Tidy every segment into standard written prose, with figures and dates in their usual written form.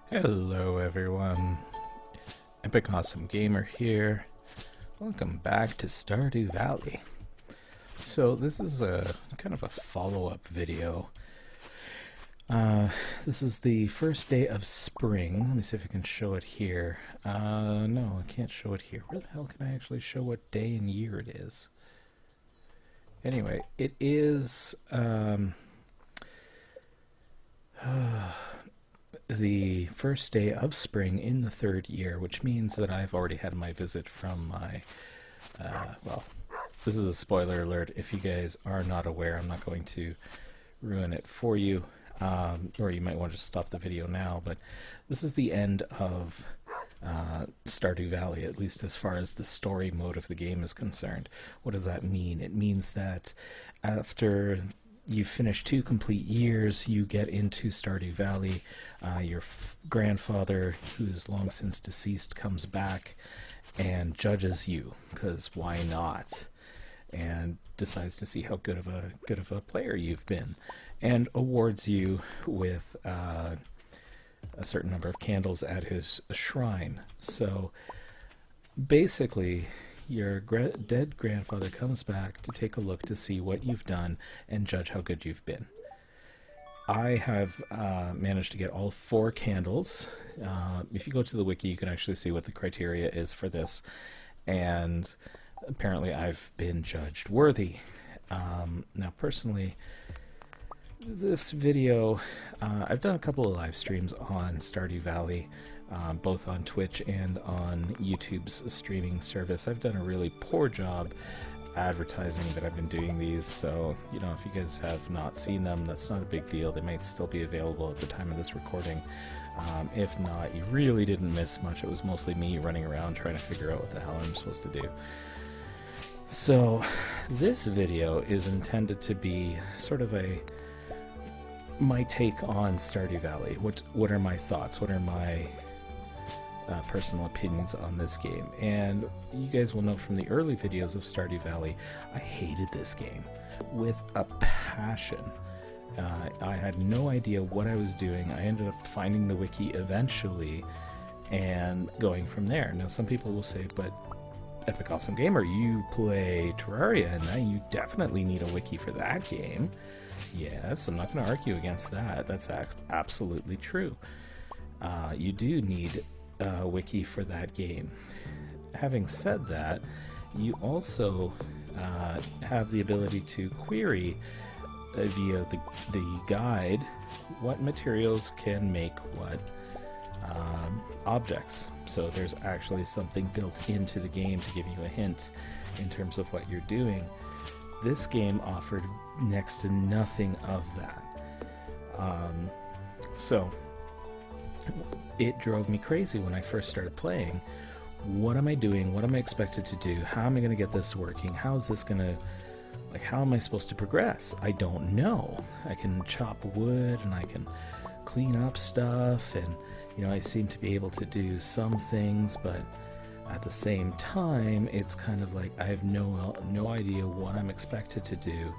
Hello everyone, EpicAwesomeGamer here. Welcome back to Stardew Valley. So this is a kind of a follow-up video. This is the first day of spring. Let me see if I can show it here. No, I can't show it here. Where the hell can I actually show what day and year it is? Anyway, it is the first day of spring in the third year, which means that I've already had my visit from my, well, this is a spoiler alert. If you guys are not aware, I'm not going to ruin it for you, or you might want to just stop the video now, but this is the end of Stardew Valley, at least as far as the story mode of the game is concerned. What does that mean? It means that after you finish 2 complete years, you get into Stardew Valley. Your grandfather, who's long since deceased, comes back and judges you, because why not? And decides to see how good of a player you've been, and awards you with a certain number of candles at his shrine. So basically, your dead grandfather comes back to take a look to see what you've done and judge how good you've been. I have managed to get all 4 candles. If you go to the wiki, you can actually see what the criteria is for this, and apparently I've been judged worthy. Now, personally, this video, I've done a couple of live streams on Stardew Valley, both on Twitch and on YouTube's streaming service. I've done a really poor job advertising that I've been doing these, so if you guys have not seen them, that's not a big deal. They might still be available at the time of this recording. If not, you really didn't miss much. It was mostly me running around trying to figure out what the hell I'm supposed to do. So this video is intended to be sort of my take on Stardew Valley. What are my thoughts? What are my personal opinions on this game? And you guys will know from the early videos of Stardew Valley, I hated this game with a passion. I had no idea what I was doing. I ended up finding the wiki eventually and going from there. Now, some people will say, but EpicAwesomeGamer, you play Terraria, and now you definitely need a wiki for that game. Yes, I'm not going to argue against that. That's absolutely true. You do need a wiki for that game. Having said that, you also have the ability to query via the guide what materials can make what objects. So there's actually something built into the game to give you a hint in terms of what you're doing. This game offered next to nothing of that. So it drove me crazy when I first started playing. What am I doing? What am I expected to do? How am I going to get this working? How is this going to, how am I supposed to progress? I don't know. I can chop wood and I can clean up stuff, and I seem to be able to do some things, but at the same time, it's kind of like I have no idea what I'm expected to do.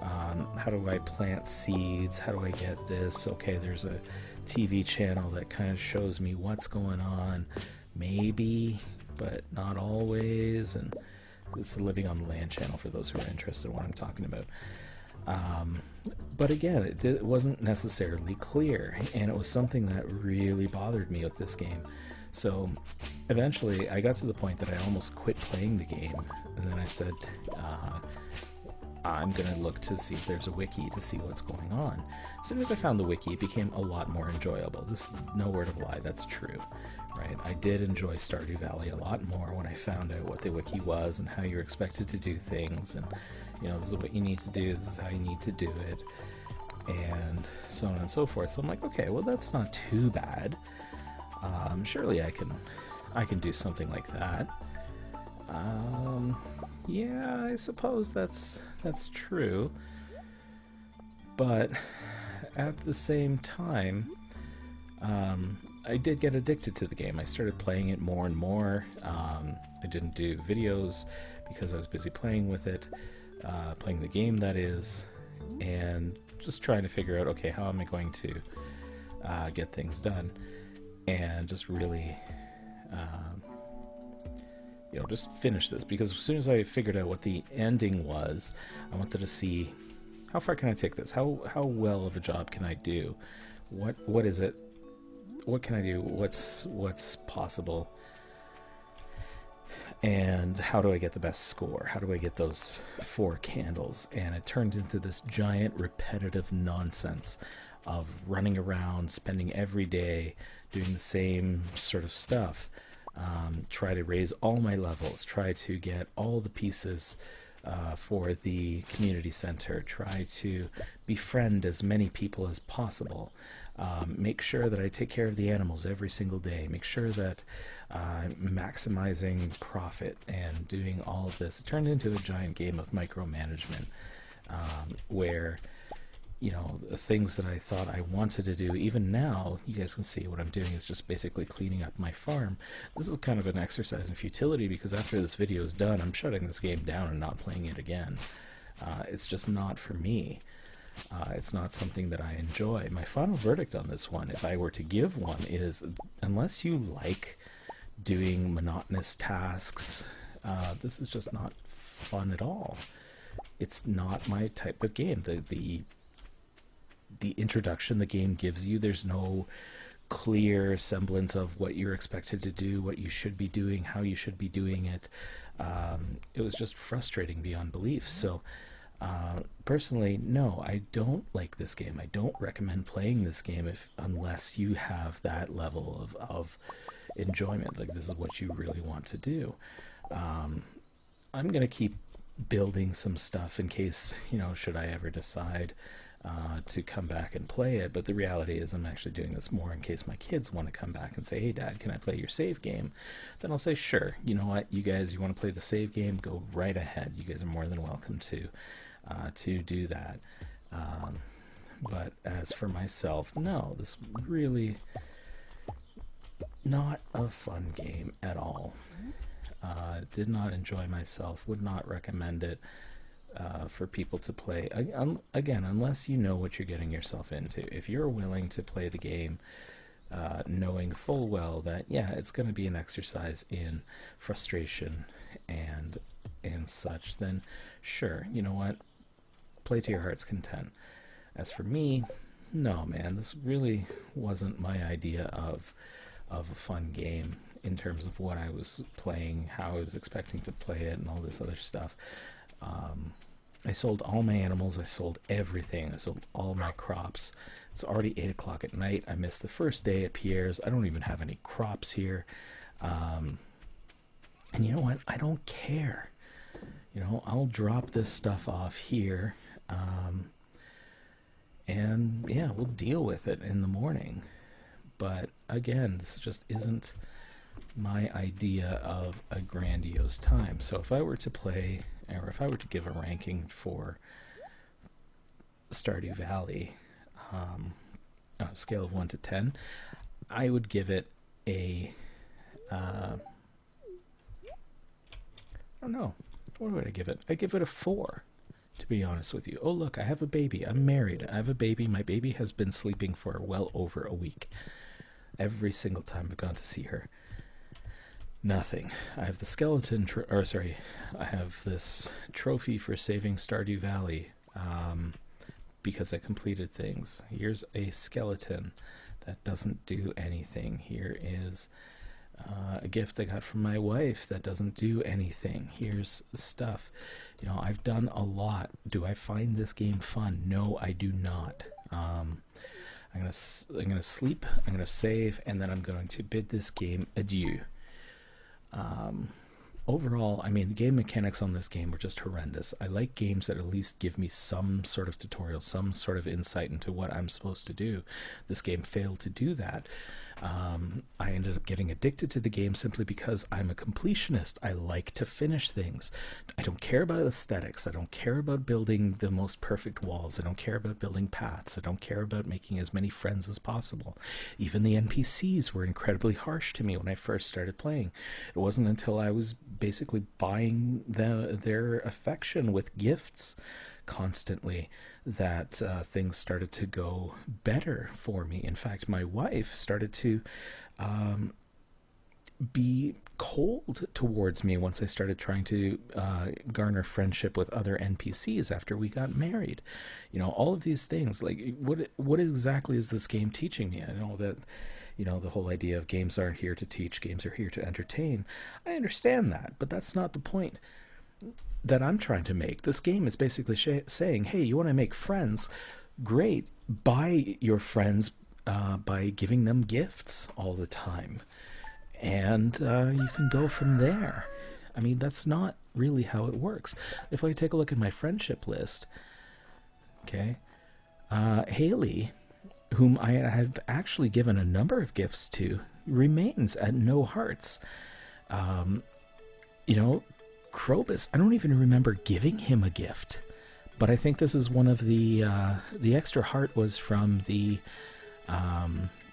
How do I plant seeds? How do I get this? Okay, there's a TV channel that kind of shows me what's going on, maybe, but not always. And it's a Living on the Land channel for those who are interested in what I'm talking about. But again, it wasn't necessarily clear, and it was something that really bothered me with this game. So eventually I got to the point that I almost quit playing the game, and then I said, I'm going to look to see if there's a wiki to see what's going on. As soon as I found the wiki, it became a lot more enjoyable. This is no word of a lie, that's true. Right? I did enjoy Stardew Valley a lot more when I found out what the wiki was and how you're expected to do things, and this is what you need to do, this is how you need to do it, and so on and so forth. So I'm like, okay, well, that's not too bad. Surely I can do something like that. Yeah, I suppose that's true. But at the same time, I did get addicted to the game. I started playing it more and more. I didn't do videos because I was busy playing with it, playing the game, that is, and just trying to figure out, okay, how am I going to get things done? and just really, um, just finish this, because as soon as I figured out what the ending was, I wanted to see how far can I take this? How well of a job can I do? What is it? What can I do? What's possible? And how do I get the best score? How do I get those 4 candles? And it turned into this giant repetitive nonsense of running around, spending every day doing the same sort of stuff. Try to raise all my levels, try to get all the pieces for the community center, try to befriend as many people as possible, make sure that I take care of the animals every single day, make sure that I'm maximizing profit and doing all of this. It turned into a giant game of micromanagement, where the things that I thought I wanted to do, even now, you guys can see what I'm doing is just basically cleaning up my farm. This is kind of an exercise in futility, because after this video is done, I'm shutting this game down and not playing it again. It's just not for me. It's not something that I enjoy. My final verdict on this one, if I were to give one, is unless you like doing monotonous tasks, this is just not fun at all. It's not my type of game. The introduction the game gives you, there's no clear semblance of what you're expected to do, what you should be doing, how you should be doing it. It was just frustrating beyond belief. So personally, no, I don't like this game. I don't recommend playing this game unless you have that level of enjoyment. Like, this is what you really want to do. I'm going to keep building some stuff in case, should I ever decide to come back and play it. But the reality is I'm actually doing this more in case my kids want to come back and say, hey Dad, can I play your save game? Then I'll say, sure, you know what, you guys, you want to play the save game, go right ahead. You guys are more than welcome to do that. But as for myself, no, this really not a fun game at all. Did not enjoy myself, would not recommend it for people to play. Again, unless you know what you're getting yourself into. If you're willing to play the game knowing full well that, yeah, it's going to be an exercise in frustration and such, then sure, you know what, play to your heart's content. As for me, no, man, this really wasn't my idea of a fun game in terms of what I was playing, how I was expecting to play it, and all this other stuff. I sold all my animals, I sold everything, I sold all my crops. It's already 8 o'clock at night. I missed the first day at Pierre's. I don't even have any crops here. And you know what? I don't care. I'll drop this stuff off here. And yeah, we'll deal with it in the morning. But again, this just isn't my idea of a grandiose time. So if I were to play, or if I were to give a ranking for Stardew Valley, on a scale of 1 to 10, I would give it a, I don't know, what would I give it? I give it a 4, to be honest with you. Oh look, I have a baby, I'm married, I have a baby, my baby has been sleeping for well over a week. Every single time I've gone to see her. Nothing. I have the skeleton, I have this trophy for saving Stardew Valley, because I completed things. Here's a skeleton that doesn't do anything. Here is a gift I got from my wife that doesn't do anything. Here's stuff. I've done a lot. Do I find this game fun? No, I do not. I'm gonna sleep, I'm gonna save, and then I'm going to bid this game adieu. Overall, the game mechanics on this game were just horrendous. I like games that at least give me some sort of tutorial, some sort of insight into what I'm supposed to do. This game failed to do that. I ended up getting addicted to the game simply because I'm a completionist. I like to finish things. I don't care about aesthetics. I don't care about building the most perfect walls. I don't care about building paths. I don't care about making as many friends as possible. Even the NPCs were incredibly harsh to me when I first started playing. It wasn't until I was basically buying their affection with gifts constantly that things started to go better for me. In fact, my wife started to be cold towards me once I started trying to garner friendship with other NPCs after we got married. All of these things. Like, what exactly is this game teaching me? I know that, the whole idea of games aren't here to teach, games are here to entertain. I understand that, but that's not the point that I'm trying to make. This game is basically saying, hey, you want to make friends? Great. Buy your friends by giving them gifts all the time. And you can go from there. I mean, that's not really how it works. If I take a look at my friendship list, okay, Haley, whom I have actually given a number of gifts to, remains at no hearts. Krobus, I don't even remember giving him a gift. But I think this is one of the extra heart was from the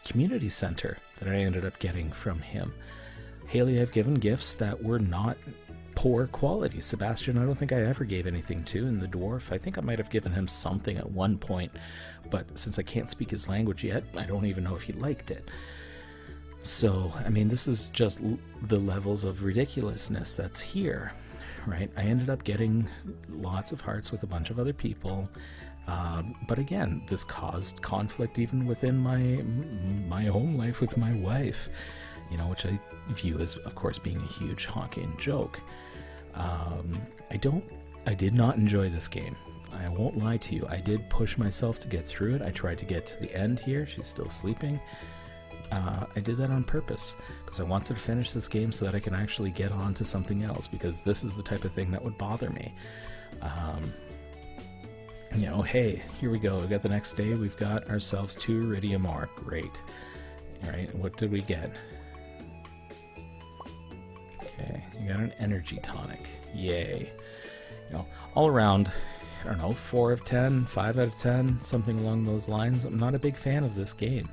community center that I ended up getting from him. Haley, I've given gifts that were not poor quality. Sebastian, I don't think I ever gave anything to. And the dwarf, I think I might have given him something at one point, but since I can't speak his language yet, I don't even know if he liked it. So, I mean, this is just the levels of ridiculousness that's here, right? I ended up getting lots of hearts with a bunch of other people. But again, this caused conflict even within my home life with my wife, which I view as, of course, being a huge Hawking joke. I did not enjoy this game. I won't lie to you. I did push myself to get through it. I tried to get to the end here. She's still sleeping. I did that on purpose because I wanted to finish this game so that I can actually get on to something else, because this is the type of thing that would bother me. Hey, here we go. We got the next day. We've got ourselves 2 iridium ore. Great. All right, what did we get? Okay, you got an energy tonic. Yay. All around, I don't know, 4 of 10, 5 out of 10, something along those lines. I'm not a big fan of this game.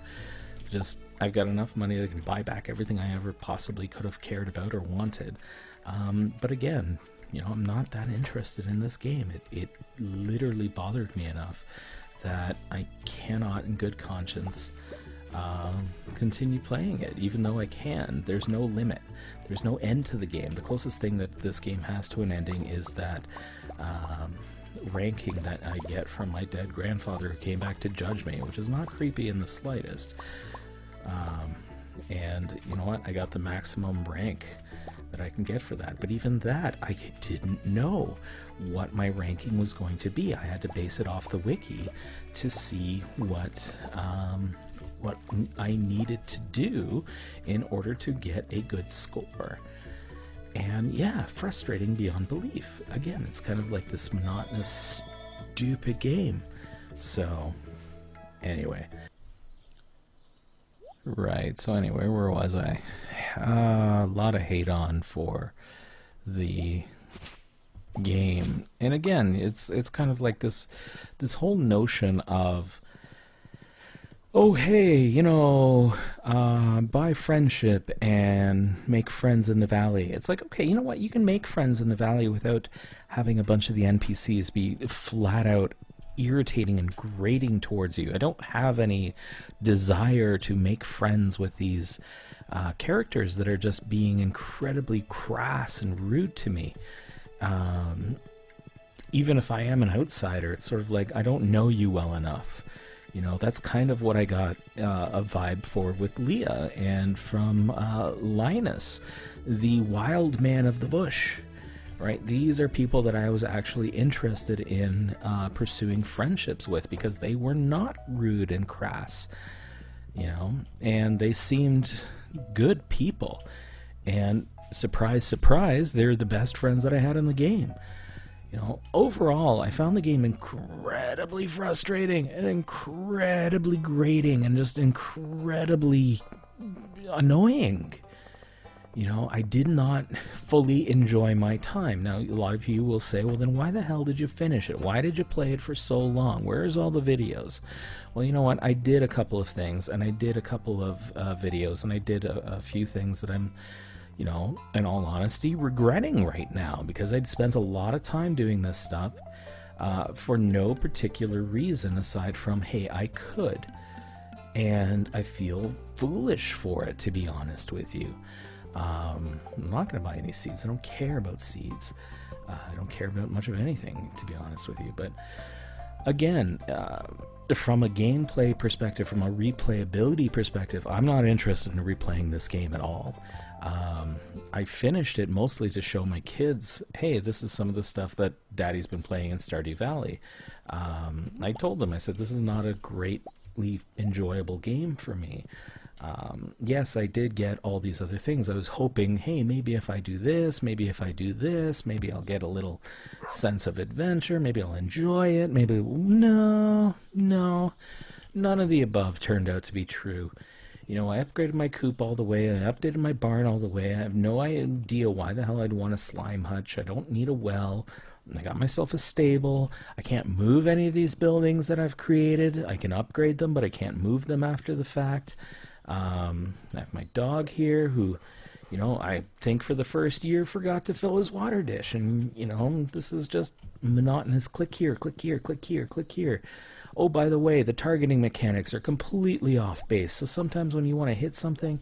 Just, I've got enough money that I can buy back everything I ever possibly could have cared about or wanted. But again, I'm not that interested in this game. It literally bothered me enough that I cannot, in good conscience, continue playing it, even though I can. There's no limit. There's no end to the game. The closest thing that this game has to an ending is that ranking that I get from my dead grandfather who came back to judge me, which is not creepy in the slightest. And you know what? I got the maximum rank that I can get for that. But even that, I didn't know what my ranking was going to be. I had to base it off the wiki to see what I needed to do in order to get a good score. And yeah, frustrating beyond belief. Again, it's kind of like this monotonous, stupid game. So, anyway. Right, so anyway, where was I? A lot of hate on for the game. And again, it's kind of like this whole notion of, oh, hey, buy friendship and make friends in the valley. It's like, okay, you know what? You can make friends in the valley without having a bunch of the NPCs be flat out irritating and grating towards you. I don't have any desire to make friends with these characters that are just being incredibly crass and rude to me. Even if I am an outsider, it's sort of like, I don't know you well enough. That's kind of what I got a vibe for with Leah, and from Linus, the wild man of the bush. Right? These are people that I was actually interested in pursuing friendships with, because they were not rude and crass, and they seemed good people. And surprise, surprise, they're the best friends that I had in the game. Overall, I found the game incredibly frustrating and incredibly grating and just incredibly annoying. I did not fully enjoy my time. Now, a lot of you will say, well, then why the hell did you finish it? Why did you play it for so long? Where's all the videos? Well, you know what? I did a couple of things, and I did a couple of videos, and I did a few things that I'm, in all honesty, regretting right now, because I'd spent a lot of time doing this stuff for no particular reason aside from, hey, I could. and I feel foolish for it, to be honest with you. I'm not going to buy any seeds. I don't care about seeds. I don't care about much of anything, to be honest with you. But again, from a gameplay perspective, from a replayability perspective, I'm not interested in replaying this game at all. I finished it mostly to show my kids, hey, this is some of the stuff that Daddy's been playing in Stardew Valley. I told them, I said, this is not a greatly enjoyable game for me. Yes, I did get all these other things. I was hoping, hey, maybe if I do this, maybe if I do this, maybe I'll get a little sense of adventure, maybe I'll enjoy it, maybe... No, none of the above turned out to be true. You know, I upgraded my coop all the way, I updated my barn all the way, I have no idea why the hell I'd want a slime hutch, I don't need a well, I got myself a stable, I can't move any of these buildings that I've created, I can upgrade them, but I can't move them after the fact. I have my dog here who, you know, I think for the first year forgot to fill his water dish, and, you know, this is just monotonous click here, click here, click here, click here. Oh, by the way, the targeting mechanics are completely off base, so sometimes when you want to hit something,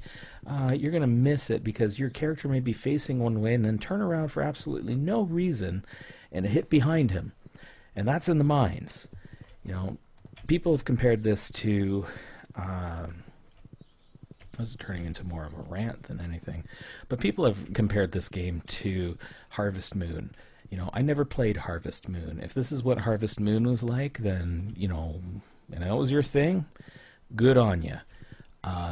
you're going to miss it because your character may be facing one way and then turn around for absolutely no reason and hit behind him. And that's in the mines. You know, people have compared this to... this is turning into more of a rant than anything. But people have compared this game to Harvest Moon. You know, I never played Harvest Moon. If this is what Harvest Moon was like, then, you know, and that was your thing, good on you.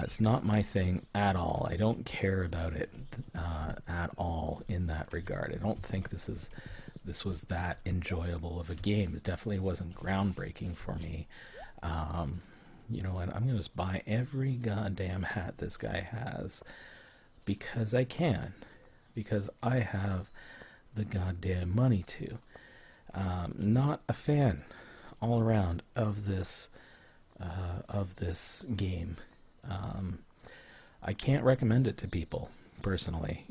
It's not my thing at all. I don't care about it at all in that regard. I don't think this was that enjoyable of a game. It definitely wasn't groundbreaking for me. You know what, I'm going to just buy every goddamn hat this guy has because I can. Because I have the goddamn money to. Not a fan all around of this game. I can't recommend it to people personally.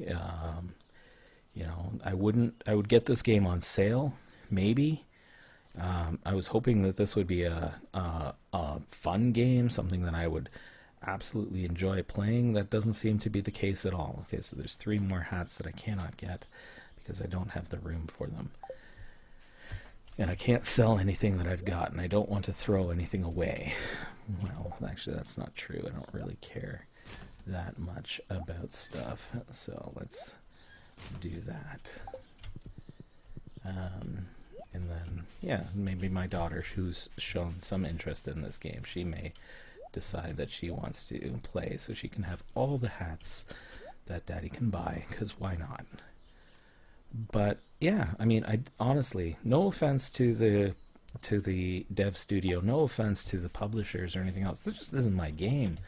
You know, I would get this game on sale, maybe. I was hoping that this would be a fun game, something that I would absolutely enjoy playing. That doesn't seem to be the case at all. Okay, so there's 3 more hats that I cannot get because I don't have the room for them. And I can't sell anything that I've got, and I don't want to throw anything away. Well, actually, that's not true. I don't really care that much about stuff. So let's do that. And then, yeah, maybe my daughter, who's shown some interest in this game, she may decide that she wants to play so she can have all the hats that Daddy can buy, because why not? But, yeah, I mean, I honestly, no offense to the dev studio, no offense to the publishers or anything else, this just isn't my game.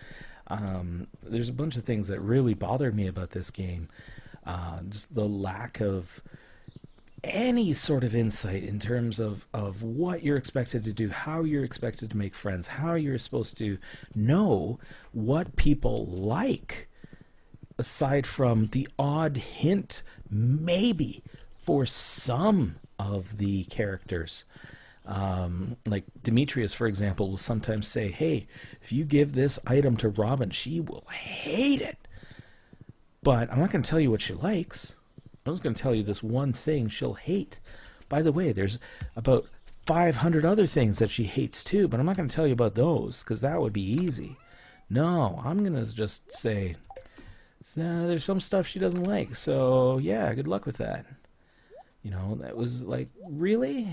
There's a bunch of things that really bothered me about this game. Just the lack of any sort of insight in terms of what you're expected to do, how you're expected to make friends, how you're supposed to know what people like, aside from the odd hint, maybe, for some of the characters. Like Demetrius, for example, will sometimes say, hey, if you give this item to Robin, she will hate it. But I'm not going to tell you what she likes. I'm just going to tell you this one thing she'll hate. By the way, there's about 500 other things that she hates too, but I'm not going to tell you about those, because that would be easy. No, I'm going to just say, there's some stuff she doesn't like, so yeah, good luck with that. You know, that was like, really?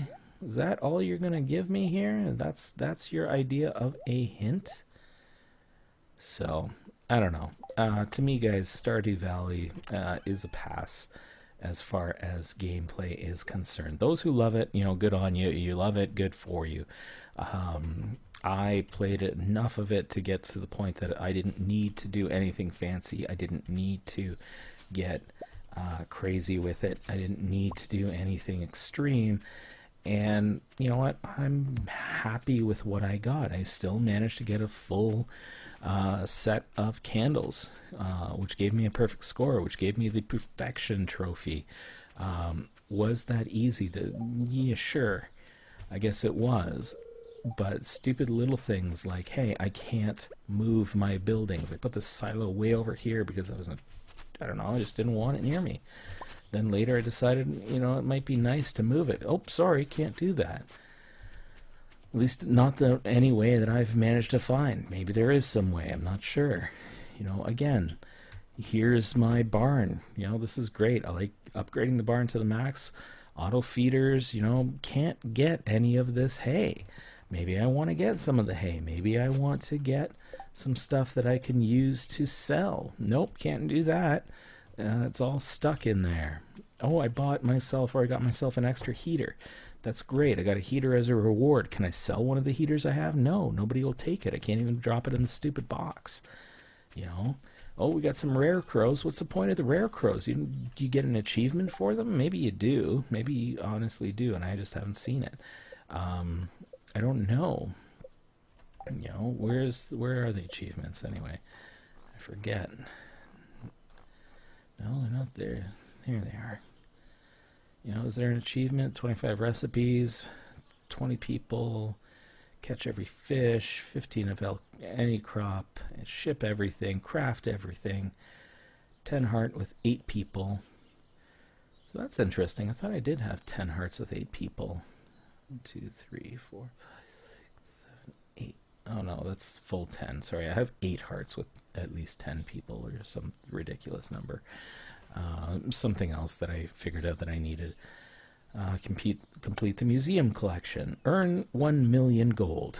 Is that all you're going to give me here? That's your idea of a hint? So, I don't know. To me, guys, Stardew Valley is a pass as far as gameplay is concerned. Those who love it, you know, good on you. You love it, good for you. I played enough of it to get to the point that I didn't need to do anything fancy. I didn't need to get crazy with it. I didn't need to do anything extreme. And you know what? I'm happy with what I got. I still managed to get a full set of candles, which gave me a perfect score, which gave me the perfection trophy. Was that easy? Yeah, sure. I guess it was. But stupid little things like, hey, I can't move my buildings. I put this silo way over here because I don't know, I just didn't want it near me. Then later I decided, you know, it might be nice to move it. Oh, sorry, can't do that. At least not any way that I've managed to find. Maybe there is some way, I'm not sure. You know, again, here's my barn. You know, this is great. I like upgrading the barn to the max. Auto feeders, you know, can't get any of this hay. Maybe I want to get some of the hay. Maybe I want to get some stuff that I can use to sell. Nope, can't do that. It's all stuck in there. Oh, I got myself an extra heater. That's great. I got a heater as a reward. Can I sell one of the heaters I have? No, nobody will take it. I can't even drop it in the stupid box. You know? Oh, we got some rare crows. What's the point of the rare crows? Do you get an achievement for them? Maybe you do. Maybe you honestly do, and I just haven't seen it. I don't know. You know, where are the achievements anyway? I forget. No, they're not there. There they are. You know, is there an achievement? 25 recipes, 20 people, catch every fish, 15 of any crop, ship everything, craft everything, 10 heart with 8 people. So that's interesting. I thought I did have 10 hearts with 8 people. 1, 2, 3, 4, 5, 6, 7, 8. Oh no, that's full 10. Sorry, I have 8 hearts with at least 10 people, or some ridiculous number. Something else that I figured out that I needed. Complete the museum collection. Earn 1 million gold.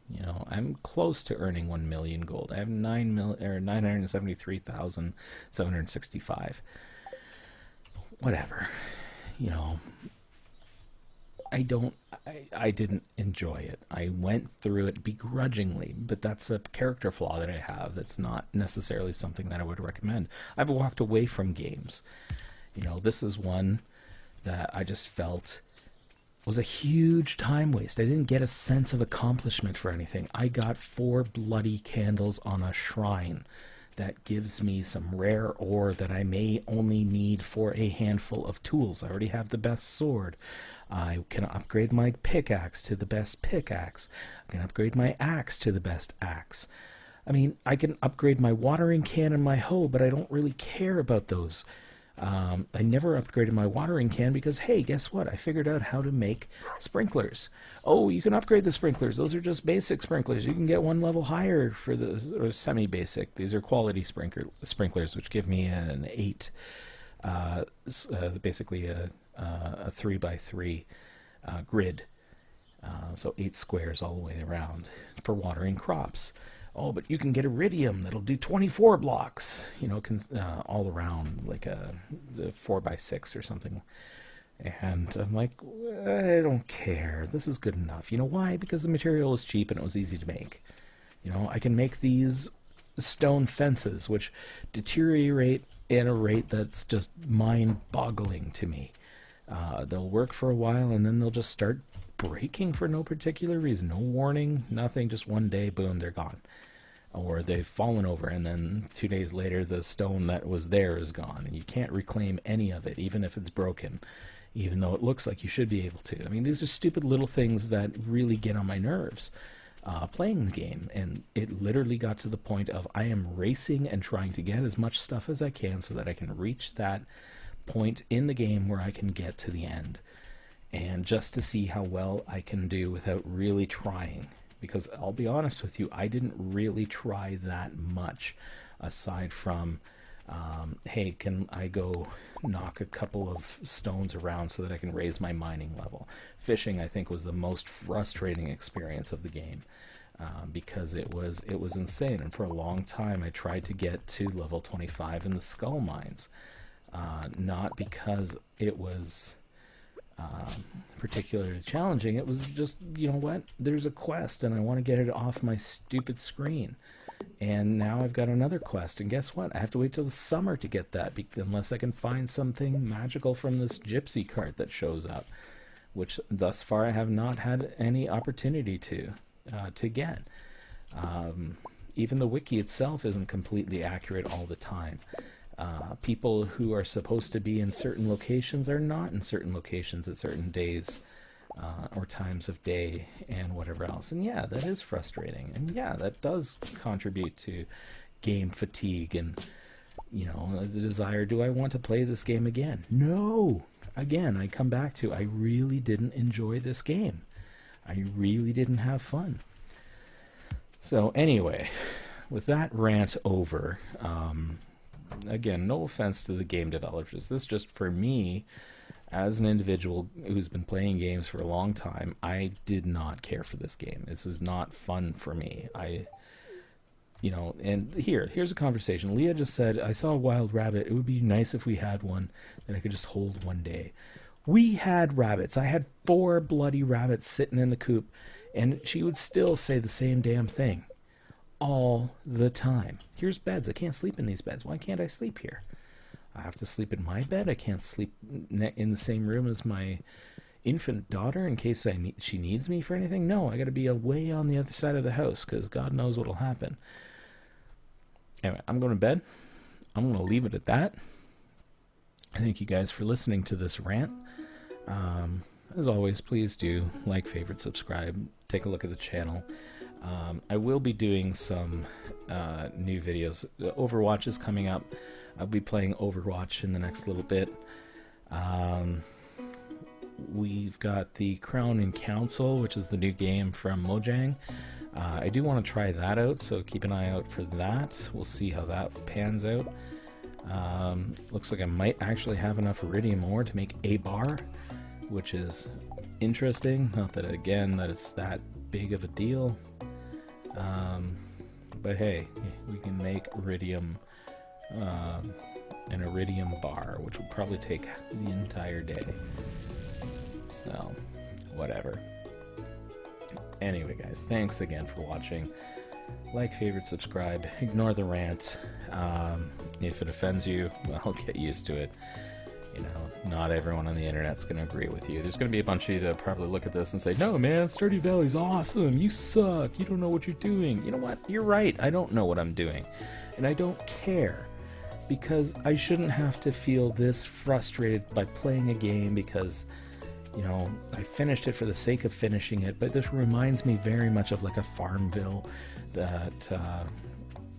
You know, I'm close to earning 1 million gold. I have 973,765. Whatever. You know, I didn't enjoy it. I went through it begrudgingly, but that's a character flaw that I have. That's not necessarily something that I would recommend. I've walked away from games. You know, this is one that I just felt was a huge time waste. I didn't get a sense of accomplishment for anything. I got 4 bloody candles on a shrine that gives me some rare ore that I may only need for a handful of tools. I already have the best sword. I can upgrade my pickaxe to the best pickaxe. I can upgrade my axe to the best axe. I mean, I can upgrade my watering can and my hoe, but I don't really care about those. I never upgraded my watering can because, hey, guess what? I figured out how to make sprinklers. Oh, you can upgrade the sprinklers. Those are just basic sprinklers. You can get 1 level higher for those, or semi-basic. These are quality sprinklers, which give me an 8, basically a 3x3 grid. So 8 squares all the way around for watering crops. Oh, but you can get iridium that'll do 24 blocks, you know, all around, like the 4x6 or something. And I'm like, I don't care. This is good enough. You know why? Because the material was cheap and it was easy to make. You know, I can make these stone fences, which deteriorate at a rate that's just mind-boggling to me. They'll work for a while and then they'll just start breaking for no particular reason. No warning, nothing, just one day, boom, they're gone. Or they've fallen over and then 2 days later the stone that was there is gone and you can't reclaim any of it, even if it's broken, even though it looks like you should be able to. I mean, these are stupid little things that really get on my nerves playing the game, and it literally got to the point of I am racing and trying to get as much stuff as I can so that I can reach that point in the game where I can get to the end, and just to see how well I can do without really trying. Because I'll be honest with you, I didn't really try that much aside from hey, can I go knock a couple of stones around so that I can raise my mining level. Fishing, I think, was the most frustrating experience of the game because it was insane. And for a long time, I tried to get to level 25 in the skull mines, not because it was particularly challenging. It was just, you know what, there's a quest and I want to get it off my stupid screen. And now I've got another quest, and guess what? I have to wait till the summer to get that, unless I can find something magical from this gypsy cart that shows up, which thus far I have not had any opportunity to get. Even the wiki itself isn't completely accurate all the time. People who are supposed to be in certain locations are not in certain locations at certain days. or times of day and whatever else. And yeah, that is frustrating. And yeah, that does contribute to game fatigue and, you know, the desire, do I want to play this game again? No! Again, I come back to, I really didn't enjoy this game. I really didn't have fun. So anyway, with that rant over, again, no offense to the game developers. This just, for me, as an individual who's been playing games for a long time, I did not care for this game. This is not fun for me. You know, and here's a conversation. Leah just said, I saw a wild rabbit. It would be nice if we had one that I could just hold one day. We had rabbits. I had 4 bloody rabbits sitting in the coop, and she would still say the same damn thing all the time. Here's beds. I can't sleep in these beds. Why can't I sleep here? I have to sleep in my bed. I can't sleep in the same room as my infant daughter in case she needs me for anything. No, I got to be away on the other side of the house because God knows what'll happen. Anyway, I'm going to bed. I'm going to leave it at that. I thank you guys for listening to this rant. As always, please do like, favorite, subscribe, take a look at the channel. I will be doing some new videos. Overwatch is coming up. I'll be playing Overwatch in the next little bit. We've got the Crown and Council, which is the new game from Mojang. I do want to try that out, so keep an eye out for that. We'll see how that pans out. Looks like I might actually have enough iridium ore to make a bar, which is interesting. Not that, again, that it's that big of a deal. But hey, we can make iridium, an iridium bar, which will probably take the entire day. So, whatever. Anyway, guys, thanks again for watching. Like, favorite, subscribe. Ignore the rant. If it offends you, well, get used to it. You know, not everyone on the internet's going to agree with you. There's going to be a bunch of you that probably look at this and say, no, man, Stardew Valley's awesome. You suck. You don't know what you're doing. You know what? You're right. I don't know what I'm doing. And I don't care. Because I shouldn't have to feel this frustrated by playing a game because, you know, I finished it for the sake of finishing it. But this reminds me very much of like a Farmville that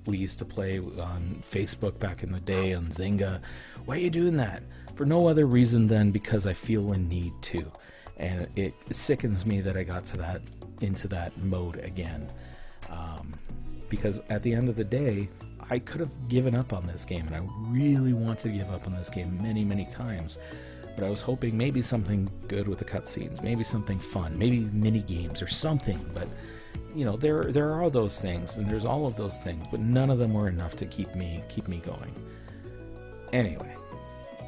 we used to play on Facebook back in the day on Zynga. Why are you doing that? For no other reason than because I feel a need to. And it sickens me that I got to into that mode again. Because at the end of the day, I could have given up on this game, and I really want to give up on this game many, many times. But I was hoping maybe something good with the cutscenes, maybe something fun, maybe mini games or something. But you know, there are those things, and there's all of those things, but none of them were enough to keep me going. Anyway,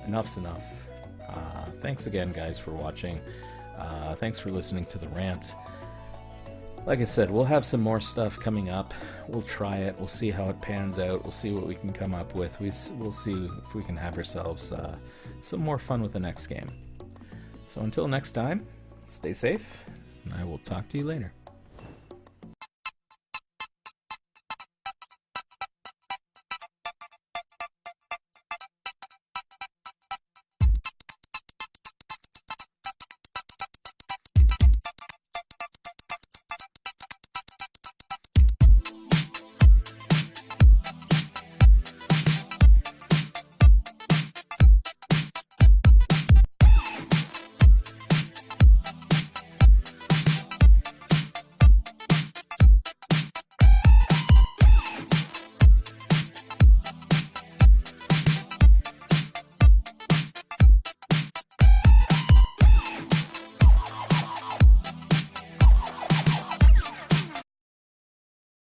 enough's enough. Thanks again, guys, for watching. Thanks for listening to the rant. Like I said, we'll have some more stuff coming up. We'll try it. We'll see how it pans out. We'll see what we can come up with. We'll see if we can have ourselves some more fun with the next game. So until next time, stay safe. I will talk to you later.